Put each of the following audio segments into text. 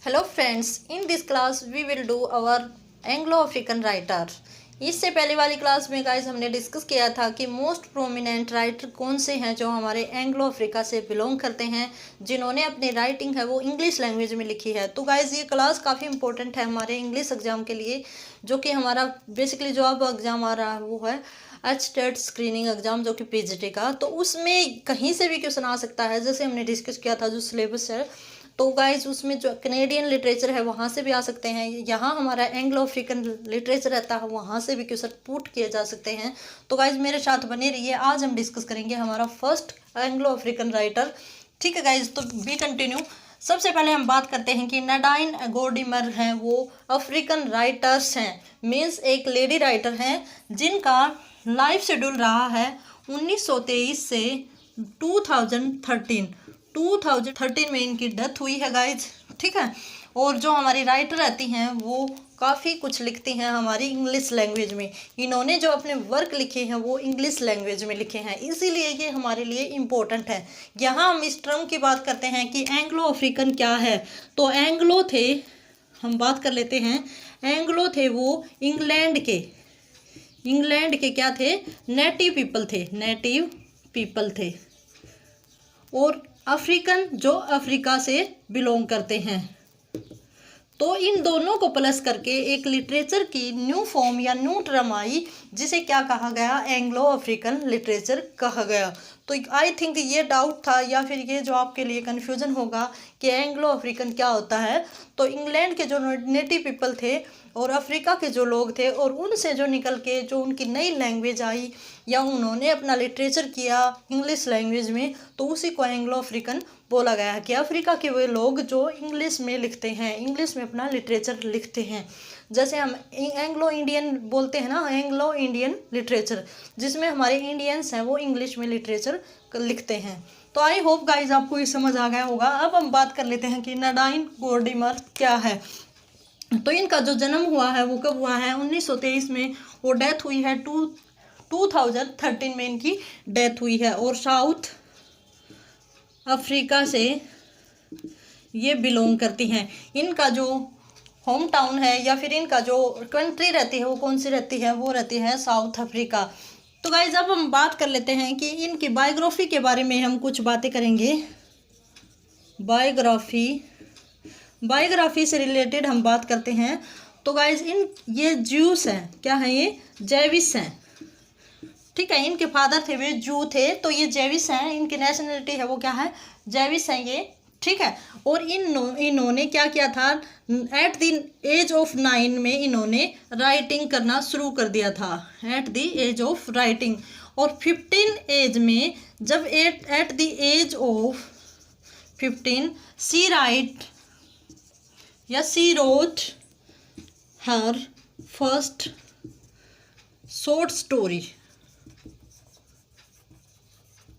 Hello friends, in this class we will do our Anglo African writer. इससे पहले वाली class में guys हमने डिस्कस किया था कि मोस्ट प्रोमिनेंट राइटर कौन से हैं जो हमारे एंग्लो अफ्रीका से बिलोंग करते हैं, जिन्होंने अपनी राइटिंग है वो इंग्लिश लैंग्वेज में लिखी है। तो गाइस ये क्लास काफ़ी इंपॉर्टेंट है हमारे इंग्लिश एग्जाम के लिए, जो कि हमारा बेसिकली जो अब एग्ज़ाम आ रहा है वो है एचटेट स्क्रीनिंग एग्जाम, जो कि पीजीटी का। तो उसमें कहीं से भी क्वेश्चन आ सकता है, जैसे हमने डिस्कस किया था जो सिलेबस है। तो गाइज उसमें जो कनेडियन लिटरेचर है वहाँ से भी आ सकते हैं, यहाँ हमारा एंग्लो अफ्रीकन लिटरेचर रहता है वहाँ से भी क्वेश्चन पुट किए जा सकते हैं। तो गाइज मेरे साथ बने रहिए, आज हम डिस्कस करेंगे हमारा फर्स्ट एंग्लो अफ्रीकन राइटर। ठीक है गाइज, तो बी कंटिन्यू। सबसे पहले हम बात करते हैं कि नाडाइन गोडिमर हैं, वो अफ्रीकन राइटर्स हैं, मीन्स एक लेडी राइटर हैं जिनका लाइफ शेड्यूल रहा है 1923 से 2013 में इनकी डेथ हुई है गाइज। ठीक है, और जो हमारी राइटर रहती हैं वो काफ़ी कुछ लिखती हैं हमारी इंग्लिश लैंग्वेज में। इन्होंने जो अपने वर्क लिखे हैं वो इंग्लिश लैंग्वेज में लिखे हैं, इसीलिए ये हमारे लिए इम्पोर्टेंट है। यहाँ हम इस टर्म की बात करते हैं कि एंग्लो अफ्रीकन क्या है। तो एंग्लो थे, हम बात कर लेते हैं, एंग्लो थे वो इंग्लैंड के क्या थे, नेटिव पीपल थे। और अफ्रीकन जो अफ्रीका से बिलोंग करते हैं। तो इन दोनों को प्लस करके एक लिटरेचर की न्यू फॉर्म या न्यू टर्म आई, जिसे क्या कहा गया, एंग्लो अफ्रीकन लिटरेचर कहा गया। तो आई थिंक ये डाउट था या फिर ये जो आपके लिए कन्फ्यूजन होगा कि एंग्लो अफ्रीकन क्या होता है। तो इंग्लैंड के जो नेटिव पीपल थे और अफ्रीका के जो लोग थे, और उनसे जो निकल के जो उनकी नई लैंग्वेज आई या उन्होंने अपना लिटरेचर किया इंग्लिश लैंग्वेज में, तो उसी को एंग्लो अफ्रीकन बोला गया है कि अफ्रीका के वे लोग जो इंग्लिश में लिखते हैं, इंग्लिश में अपना लिटरेचर लिखते हैं। जैसे हम एंग्लो इंडियन बोलते हैं ना, एंग्लो इंडियन लिटरेचर, जिसमें हमारे इंडियंस हैं वो इंग्लिश में लिटरेचर लिखते हैं। तो आई होप गाइज आपको ये समझ आ गया होगा। अब हम बात कर लेते हैं कि नाडाइन गोडिमर क्या है। तो इनका जो जन्म हुआ है वो कब हुआ है, 1923 में, और डेथ हुई है 2013 में इनकी डेथ हुई है। और साउथ अफ्रीका से ये बिलोंग करती हैं। इनका जो होम टाउन है या फिर इनका जो कंट्री रहती है वो कौन सी रहती है, वो रहती है साउथ अफ्रीका। तो गाइज अब हम बात कर लेते हैं कि इनकी बायोग्राफी के बारे में हम कुछ बातें करेंगे। बायोग्राफी से रिलेटेड हम बात करते हैं। तो गाइज ये ज्यूस हैं, क्या है, ये जैविस हैं। ठीक है, इनके फादर थे वे जू थे, तो ये जैविस हैं, इनकी नेशनलिटी है वो क्या है, जैविस हैं ये। ठीक है, और इन्होंने क्या किया था, एट द एज ऑफ 9 में इन्होंने राइटिंग करना शुरू कर दिया था, at the age of writing. और 15 एज में, जब at the age of 15 she wrote her first short story.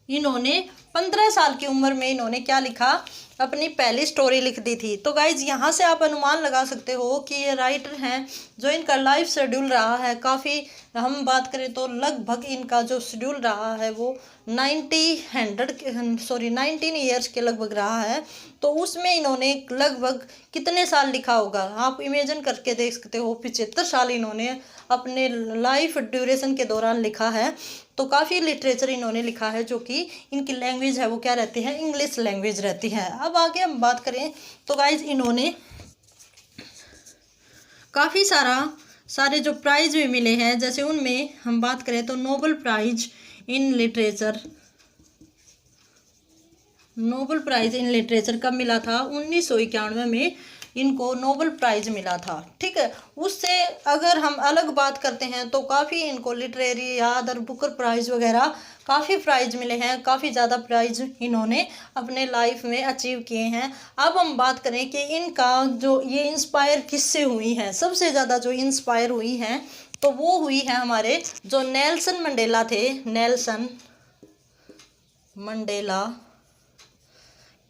इन्होंने 15 साल की उम्र में इन्होंने क्या लिखा, अपनी पहली स्टोरी लिख दी थी। तो गाइज यहाँ से आप अनुमान लगा सकते हो कि ये राइटर हैं जो इनका लाइफ शेड्यूल रहा है काफ़ी, हम बात करें तो लगभग इनका जो शेड्यूल रहा है वो 19 ईयर्स के लगभग रहा है। तो उसमें इन्होंने लगभग कितने साल लिखा होगा, आप इमेजिन करके देख सकते हो, 75 साल इन्होंने अपने लाइफ ड्यूरेशन के दौरान लिखा है। तो काफ़ी लिटरेचर इन्होंने लिखा है, जो कि इनकी लैंग्वेज है वो क्या रहती है, इंग्लिश लैंग्वेज रहती है। अब आगे हम बात करें तो गाइज इन्होंने काफ़ी सारे जो प्राइज़ भी मिले हैं, जैसे उनमें हम बात करें तो नोबेल प्राइज़ इन लिटरेचर कब मिला था, 1991 में इनको नोबेल प्राइज़ मिला था। ठीक है, उससे अगर हम अलग बात करते हैं तो काफ़ी इनको लिटरेरी या अदर बुकर प्राइज़ वगैरह काफ़ी प्राइज़ मिले हैं, काफ़ी ज़्यादा प्राइज़ इन्होंने अपने लाइफ में अचीव किए हैं। अब हम बात करें कि इनका जो ये इंस्पायर किससे हुई हैं, सबसे ज़्यादा जो इंस्पायर हुई हैं तो वो हुई है हमारे जो नेल्सन मंडेला थे, नेल्सन मंडेला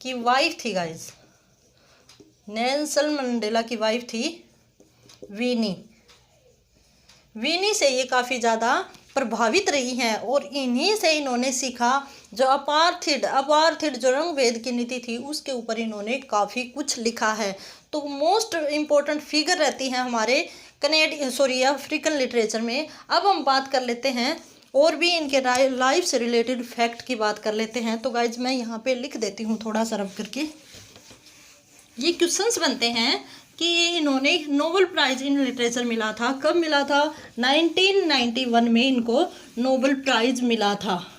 की वाइफ थी गाइज, नेल्सन मंडेला की वाइफ थी विनी से ये काफ़ी ज़्यादा प्रभावित रही हैं और इन्हीं से इन्होंने सीखा। जो अपार्थिड जो रंग भेद की नीति थी उसके ऊपर इन्होंने काफ़ी कुछ लिखा है। तो मोस्ट इम्पोर्टेंट फिगर रहती हैं हमारे अफ्रीकन लिटरेचर में। अब हम बात कर लेते हैं और भी इनके लाइफ से रिलेटेड फैक्ट की बात कर लेते हैं। तो गाइज मैं यहाँ पे लिख देती हूँ थोड़ा सा रब करके। ये क्वेश्चंस बनते हैं कि इन्होंने नोबेल प्राइज़ इन लिटरेचर मिला था, कब मिला था? 1991 में इनको नोबेल प्राइज़ मिला था।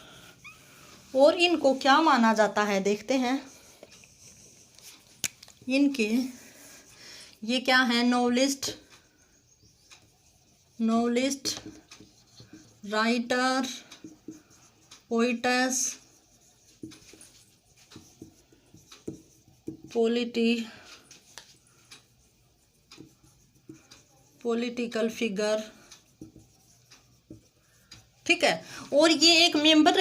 और इनको क्या माना जाता है देखते हैं। इनके ये क्या है? Novelist, writer, poet's, political figure, ठीक है। और ये एक मेंबर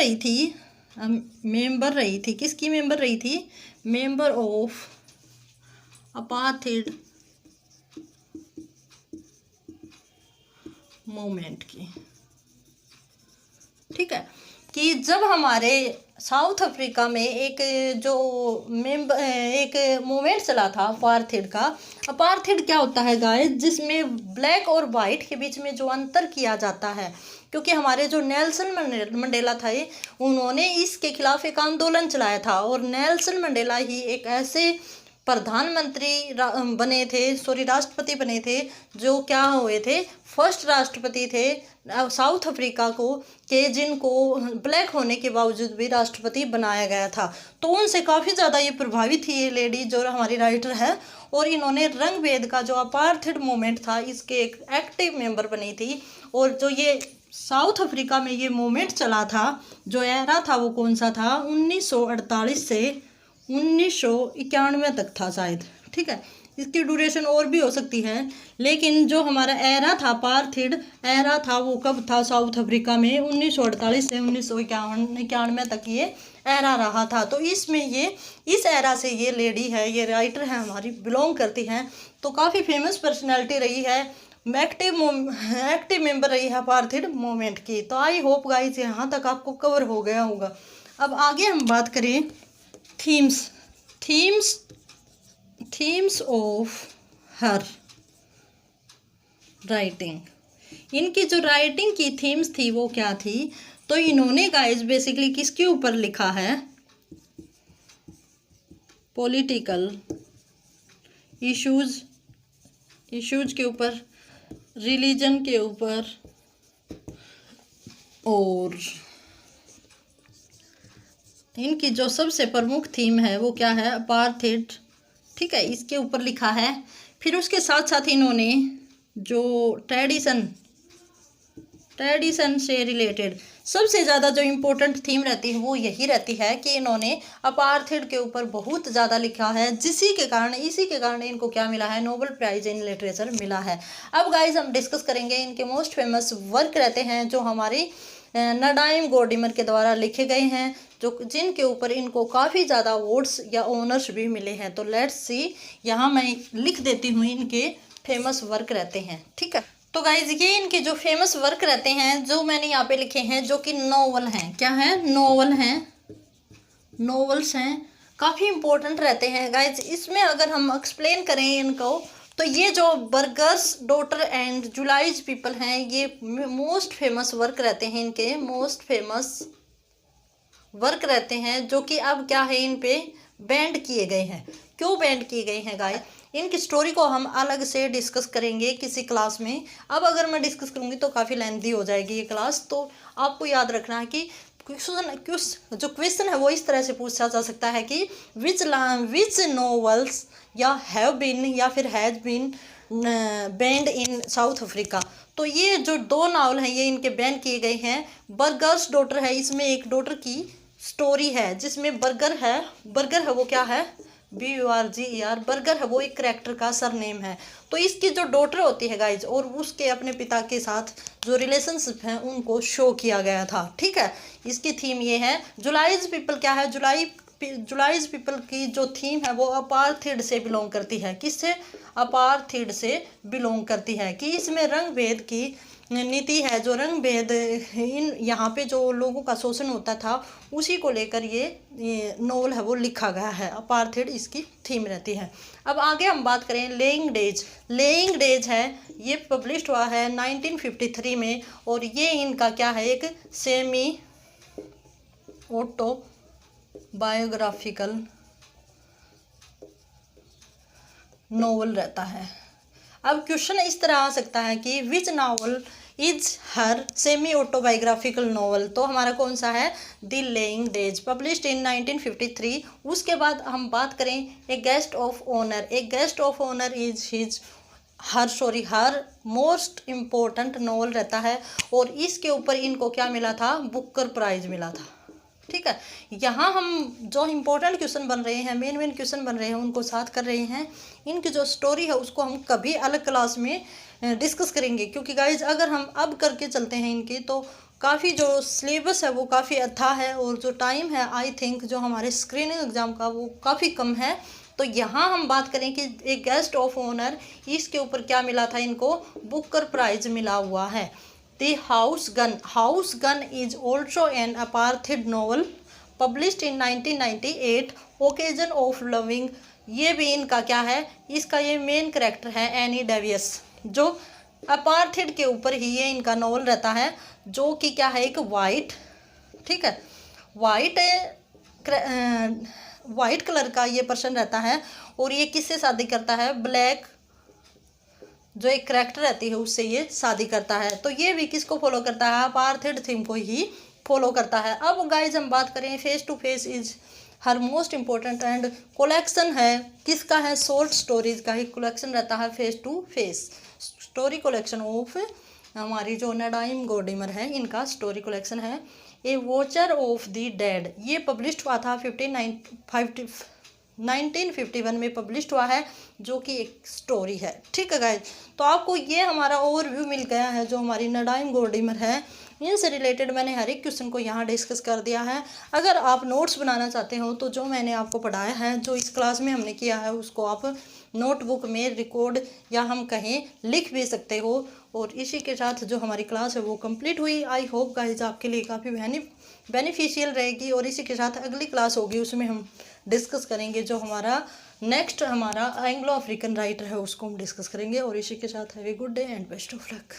रही थी, किसकी मेंबर रही थी? मेंबर ऑफ अपार्थिड मूवमेंट की, ठीक है। कि जब हमारे साउथ अफ्रीका में एक मूवमेंट चला था अपार्थिड का। अपार्थिड क्या होता है गाइस? जिसमें ब्लैक और वाइट के बीच में जो अंतर किया जाता है, क्योंकि हमारे जो नेल्सन मंडेला थे उन्होंने इसके खिलाफ एक आंदोलन चलाया था। और नेल्सन मंडेला ही एक ऐसे राष्ट्रपति बने थे जो क्या हुए थे? फर्स्ट राष्ट्रपति थे साउथ अफ्रीका के जिनको ब्लैक होने के बावजूद भी राष्ट्रपति बनाया गया था। तो उनसे काफ़ी ज़्यादा ये प्रभावित थी ये लेडी जो हमारी राइटर है। और इन्होंने रंग भेद का जो अपार्थिड मूवमेंट था इसके एक एक्टिव मेंबर बनी थी। और जो ये साउथ अफ्रीका में ये मूवमेंट चला था, जो एरा था वो कौन सा था? 1948 से 1991 तक था शायद, ठीक है। इसकी ड्यूरेशन और भी हो सकती है, लेकिन जो हमारा एरा था अपार्थिड एरा था वो कब था साउथ अफ्रीका में? 1948 से 1991 तक ये एरा रहा था। तो इसमें इस एरा से ये लेडी है, ये राइटर है हमारी, बिलोंग करती हैं। तो काफ़ी फेमस पर्सनैलिटी रही है, एक्टिव मेंबर रही है अपार्थिड मूवमेंट की। तो आई होप गाइस यहाँ तक आपको कवर हो गया होगा। अब आगे हम बात करें थीम्स ऑफ हर राइटिंग। इनकी जो राइटिंग की थीम्स थी वो क्या थी? तो इन्होंने गाइस बेसिकली किसके ऊपर लिखा है? पॉलिटिकल इश्यूज के ऊपर, रिलीजन के ऊपर, और इनकी जो सबसे प्रमुख थीम है वो क्या है? अपार्थिड, ठीक है, इसके ऊपर लिखा है। फिर उसके साथ साथ इन्होंने जो ट्रेडिशन से रिलेटेड सबसे ज़्यादा जो इम्पोर्टेंट थीम रहती है वो यही रहती है कि इन्होंने अपार्थिड के ऊपर बहुत ज़्यादा लिखा है, इसी के कारण इनको क्या मिला है? नोबेल प्राइज़ इन लिटरेचर मिला है। अब गाइज हम डिस्कस करेंगे इनके मोस्ट फेमस वर्क रहते हैं जो हमारी नडाइम गोर्डिमर के द्वारा लिखे गए हैं, जिनके ऊपर इनको काफ़ी ज़्यादा अवार्ड्स या ऑनर्स भी मिले हैं। तो लेट्स सी, यहाँ मैं लिख देती हूँ इनके फेमस वर्क रहते हैं, ठीक है। तो गाइज ये इनके जो फेमस वर्क रहते हैं जो मैंने यहाँ पे लिखे हैं, जो कि नॉवल हैं। क्या है? नॉवेल्स हैं, काफ़ी इंपॉर्टेंट रहते हैं गाइज। इसमें अगर हम एक्सप्लेन करें इनको, तो ये जो बर्गर्स डॉटर एंड जुलाइज पीपल हैं, ये मोस्ट फेमस वर्क रहते हैं, इनके मोस्ट फेमस वर्क रहते हैं, जो कि अब क्या है, इन पे बैंड किए गए हैं। क्यों बैंड किए गए हैं गाइस? इनकी स्टोरी को हम अलग से डिस्कस करेंगे किसी क्लास में। अब अगर मैं डिस्कस करूँगी तो काफ़ी लेंथी हो जाएगी ये क्लास। तो आपको याद रखना है कि जो क्वेश्चन है वो इस तरह से पूछा जा सकता है कि विच नॉवेल्स या हैव बीन या फिर has been banned in South Africa. तो ये जो दो नावल हैं ये इनके बैन किए गए हैं। बर्गर्स डॉटर है, इसमें एक डॉटर की स्टोरी है जिसमें बर्गर है वो क्या है? BURGER, बर्गर है वो एक करेक्टर का सरनेम है। तो इसकी जो डॉटर होती है गाइज, और उसके अपने पिता के साथ जो रिलेशनशिप है उनको शो किया गया था, ठीक है। इसकी थीम ये है। जुलाइज पीपल क्या है? जुलाई जुलाइज पीपल की जो थीम है वो अपार्थीड से बिलोंग करती है। किससे? अपार्थीड से बिलोंग करती है कि इसमें रंग भेद की नीति है, जो रंग भेद इन यहाँ पे जो लोगों का शोषण होता था उसी को लेकर ये नोवेल है वो लिखा गया है। अपार्थीड इसकी थीम रहती है। अब आगे हम बात करें लेइंग डेज। लेइंग डेज है ये पब्लिश्ड हुआ है 1953 में और ये इनका क्या है, एक सेमी ऑटोबायोग्राफिकल नोवेल रहता है। अब क्वेश्चन इस तरह आ सकता है कि which novel is her semi autobiographical novel, तो हमारा कौन सा है? The lying days, published in 1953। उसके बाद हम बात करें a guest of honour. A guest of honour is his her most important novel रहता है और इसके ऊपर इनको क्या मिला था? बुकर प्राइज मिला था। ठीक है, यहाँ हम जो इम्पोर्टेंट क्वेश्चन बन रहे हैं, मेन क्वेश्चन बन रहे हैं, उनको साथ कर रहे हैं। इनकी जो स्टोरी है उसको हम कभी अलग क्लास में डिस्कस करेंगे, क्योंकि गाइज अगर हम अब करके चलते हैं इनकी तो काफ़ी जो सिलेबस है वो काफ़ी अच्छा है और जो टाइम है आई थिंक जो हमारे स्क्रीनिंग एग्ज़ाम का वो काफ़ी कम है। तो यहाँ हम बात करें कि एक गेस्ट ऑफ ऑनर, इसके ऊपर क्या मिला था इनको? बुकर प्राइज मिला हुआ है। The House Gun. House Gun is also an apartheid novel published in 1998. Occasion of Loving, ये भी इनका क्या है? इसका ये मेन कैरेक्टर है एनी डेवियस, जो अपार्थीड के ऊपर ही ये इनका नॉवल रहता है, जो कि क्या है? एक वाइट, ठीक है, वाइट कलर का ये पर्सन रहता है और ये किससे शादी करता है? ब्लैक जो एक करैक्टर रहती है उससे ये शादी करता है। तो ये भी किसको फॉलो करता है? अपार्थीड थीम को ही फॉलो करता है। अब गाइज हम बात करें face to face is her most important and collection है किसका है? शॉर्ट स्टोरीज का ही कलेक्शन रहता है face to face, story collection of हमारी जो नडाइम गोडिमर है, इनका स्टोरी कलेक्शन है। A watcher of the dead, ये पब्लिश्ड हुआ था 1951 में पब्लिश्ड हुआ है, जो कि एक स्टोरी है। ठीक है गाइज, तो आपको ये हमारा ओवरव्यू मिल गया है जो हमारी नडाइम गोडिमर है, इनसे रिलेटेड मैंने हर एक क्वेश्चन को यहाँ डिस्कस कर दिया है। अगर आप नोट्स बनाना चाहते हो तो जो मैंने आपको पढ़ाया है, जो इस क्लास में हमने किया है, उसको आप नोटबुक में रिकॉर्ड या हम कहें लिख भी सकते हो। और इसी के साथ जो हमारी क्लास है वो कंप्लीट हुई। आई होप गाइज आपके लिए काफ़ी बेनिफिशियल रहेगी। और इसी के साथ अगली क्लास होगी, उसमें हम डिस्कस करेंगे जो हमारा नेक्स्ट हमारा एंग्लो अफ्रीकन राइटर है, उसको हम डिस्कस करेंगे। और इसी के साथ have a good day and best of luck.